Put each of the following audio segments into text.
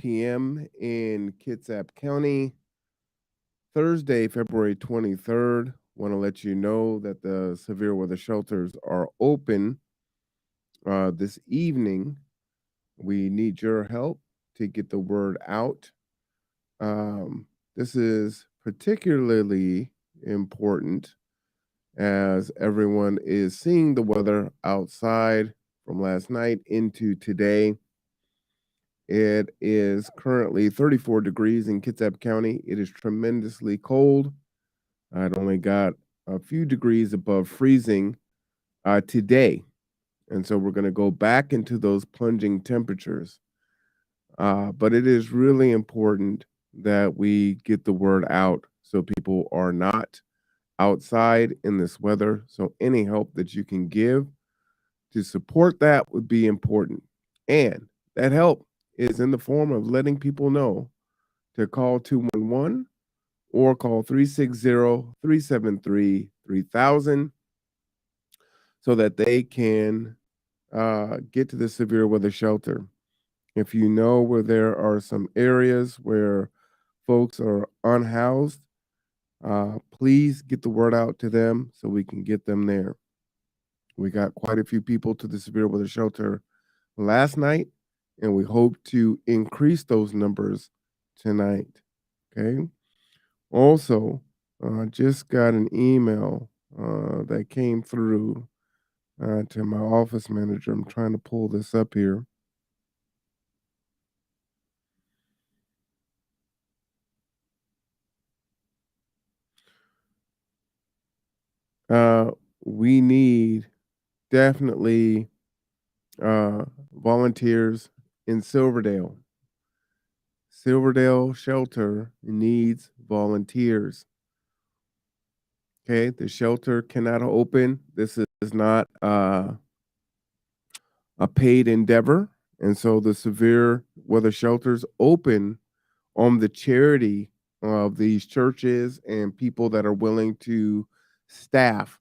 p.m. in Kitsap County, Thursday, February 23rd. Want to let you know that the severe weather shelters are open this evening. We need your help to get the word out. This is particularly important as everyone is seeing the weather outside from last night into today. It is currently 34 degrees in Kitsap County. It is tremendously cold. It only got a few degrees above freezing today. And so we're going to go back into those plunging temperatures. But it is really important that we get the word out so people are not outside in this weather. So any help that you can give to support that would be important. And that help is in the form of letting people know to call 211 or call 360-373-3000 so that they can get to the severe weather shelter. If you know where there are some areas where folks are unhoused, please get the word out to them so we can get them there. We got quite a few people to the severe weather shelter last night, and we hope to increase those numbers tonight. Okay. Also, just got an email that came through to my office manager. I'm trying to pull this up here. We need definitely volunteers in Silverdale. Silverdale shelter needs volunteers. Okay, the shelter cannot open. This is not a paid endeavor. And so the severe weather shelters open on the charity of these churches and people that are willing to staff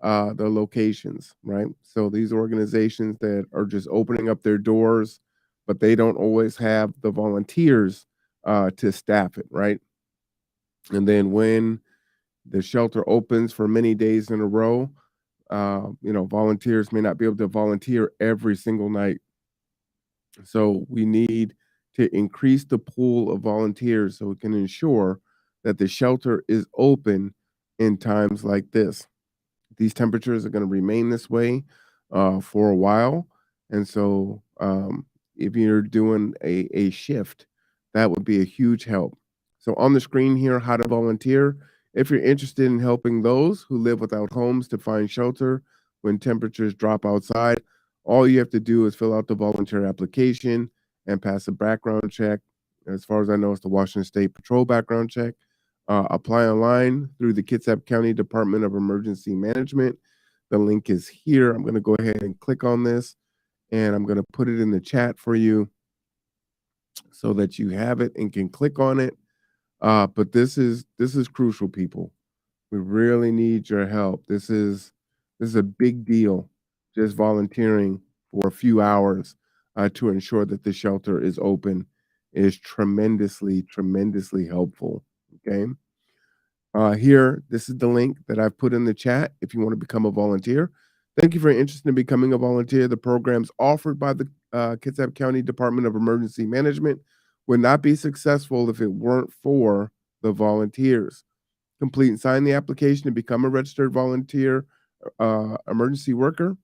the locations, right? So these organizations that are just opening up their doors, but they don't always have the volunteers to staff it, right? And then when the shelter opens for many days in a row, volunteers may not be able to volunteer every single night. So we need to increase the pool of volunteers so we can ensure that the shelter is open in times like this. These temperatures are going to remain this way for a while. And so if you're doing a shift, that would be a huge help. So on the screen here, how to volunteer. If you're interested in helping those who live without homes to find shelter when temperatures drop outside, all you have to do is fill out the volunteer application and pass a background check. As far as I know, it's the Washington State Patrol background check. Apply online through the Kitsap County Department of Emergency Management. The link is here. I'm going to go ahead and click on this, and I'm going to put it in the chat for you so that you have it and can click on it. But this is crucial, people. We really need your help. This is a big deal. Just volunteering for a few hours to ensure that the shelter is open is tremendously helpful. Okay. Here, this is the link that I've put in the chat if you want to become a volunteer. Thank you for your interest in becoming a volunteer. The programs offered by the Kitsap County Department of Emergency Management would not be successful if it weren't for the volunteers. Complete and sign the application to become a registered volunteer emergency worker.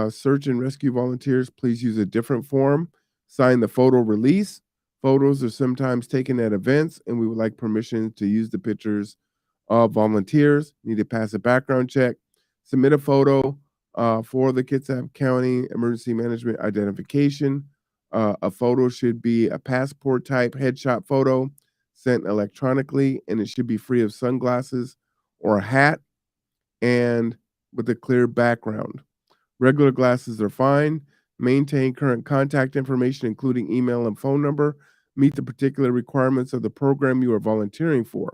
Search and rescue volunteers, please use a different form. Sign the photo release. Photos are sometimes taken at events, and we would like permission to use the pictures of volunteers. You need to pass a background check. Submit a photo for the Kitsap County Emergency Management identification. A photo should be a passport type headshot photo sent electronically, and it should be free of sunglasses or a hat and with a clear background. Regular glasses are fine. Maintain current contact information, including email and phone number. Meet the particular requirements of the program you are volunteering for.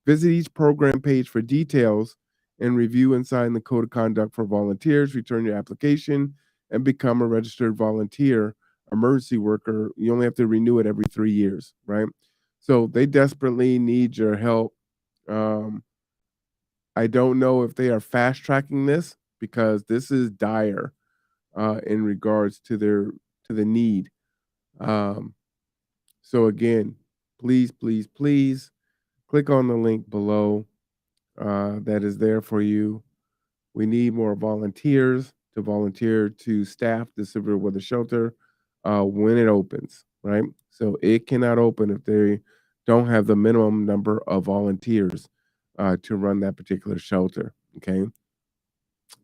Visit each program page for details and review and sign the code of conduct for volunteers. Return your application and become a registered volunteer emergency worker, you only have to renew it every 3 years, right? So they desperately need your help. Um, I don't know if they are fast tracking this because this is dire in regards to the need. Um, so again, please, please, please click on the link below that is there for you. We need more volunteers to volunteer to staff the severe weather shelter when it opens, right? So it cannot open if they don't have the minimum number of volunteers to run that particular shelter. Okay.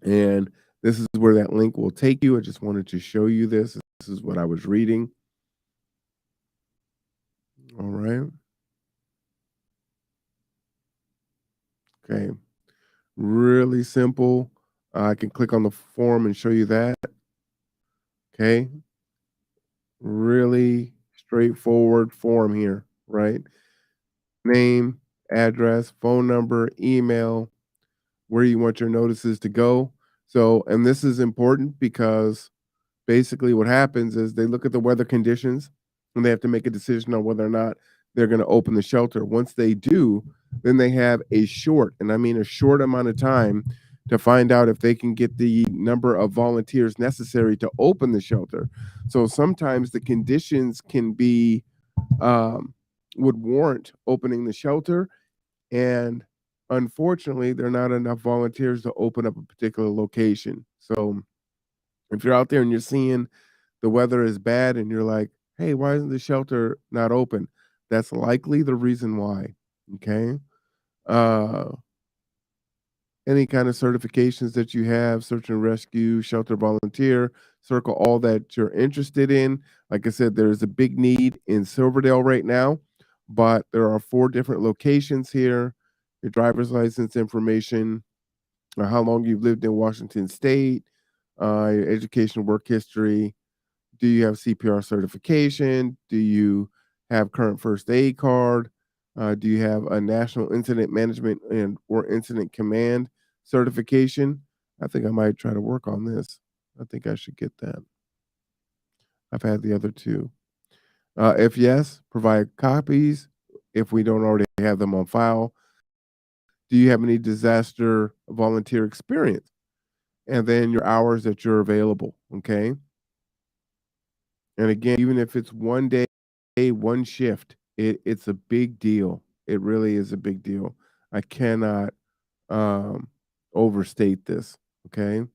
And this is where that link will take you. I just wanted to show you this. This is what I was reading. All right. Okay. Really simple. I can click on the form and show you that. Okay. Really straightforward form here, right? Name, address, phone number, email, where you want your notices to go. So, and this is important because basically what happens is they look at the weather conditions and they have to make a decision on whether or not they're going to open the shelter. Once they do, then they have a short, and I mean a short amount of time to find out if they can get the number of volunteers necessary to open the shelter. So sometimes the conditions can be um, would warrant opening the shelter, and unfortunately, there are not enough volunteers to open up a particular location. So if you're out there and you're seeing the weather is bad and you're like, "Hey, why isn't the shelter not open?" That's likely the reason why, okay? Uh, any kind of certifications that you have, search and rescue, shelter volunteer, circle all that you're interested in. Like I said, there's a big need in Silverdale right now, but there are 4 different locations here. Your driver's license information, or how long you've lived in Washington State, your education, work history. Do you have CPR certification? Do you have current first aid card? Do you have a national incident management and or incident command certification? I think I might try to work on this. I think I should get that. I've had the other two. If yes, provide copies if we don't already have them on file. Do you have any disaster volunteer experience? And then your hours that you're available. Okay. And again, even if it's one day, one shift, it's a big deal. It really is a big deal. I cannot um, overstate this. Okay.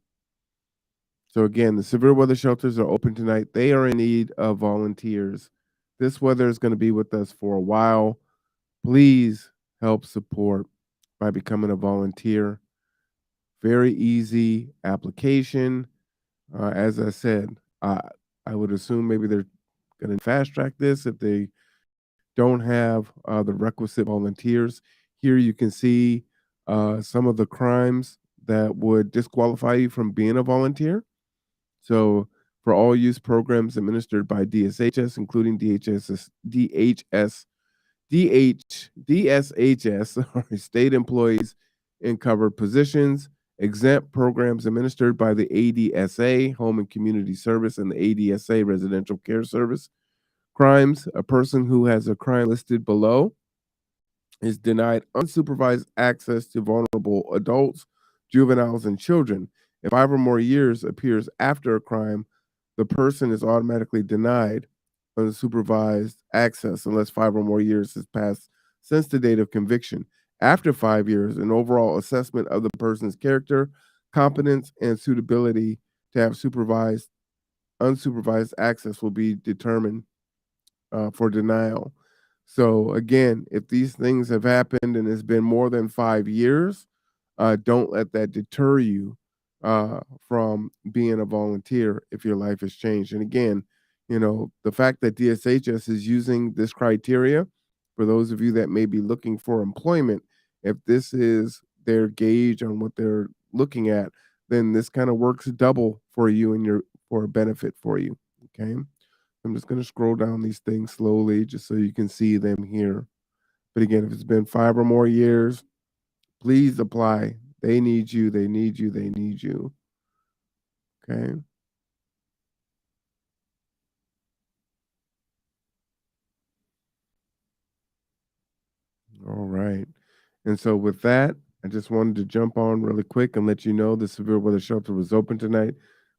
So again, the severe weather shelters are open tonight. They are in need of volunteers. This weather is going to be with us for a while. Please help support by becoming a volunteer. Very easy application. As I said, I would assume maybe they're going to fast track this if they don't have the requisite volunteers. Here you can see some of the crimes that would disqualify you from being a volunteer. So, for all youth programs administered by DSHS, including DSHS, or state employees in covered positions, exempt programs administered by the ADSA, Home and Community Service, and the ADSA, Residential Care Service. Crimes, a person who has a crime listed below is denied unsupervised access to vulnerable adults, juveniles, and children. If 5 or more years appears after a crime, the person is automatically denied unsupervised access unless 5 or more years has passed since the date of conviction. After 5 years, an overall assessment of the person's character, competence, and suitability to have unsupervised access will be determined for denial. So again, if these things have happened and it's been more than 5 years, don't let that deter you from being a volunteer if your life has changed. And again, the fact that DSHS is using this criteria for those of you that may be looking for employment, if this is their gauge on what they're looking at, then this kind of works double for you and your for a benefit for you. Okay. I'm just going to scroll down these things slowly just so you can see them here. But again, if it's been 5 or more years, please apply. They need you. They need you. They need you. Okay. All right. And so with that, I just wanted to jump on really quick and let you know the severe weather shelter was open tonight.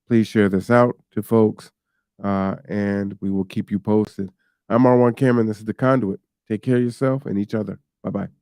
Please share this out to folks, and we will keep you posted. I'm R1 Cameron. This is the Conduit. Take care of yourself and each other. Bye bye.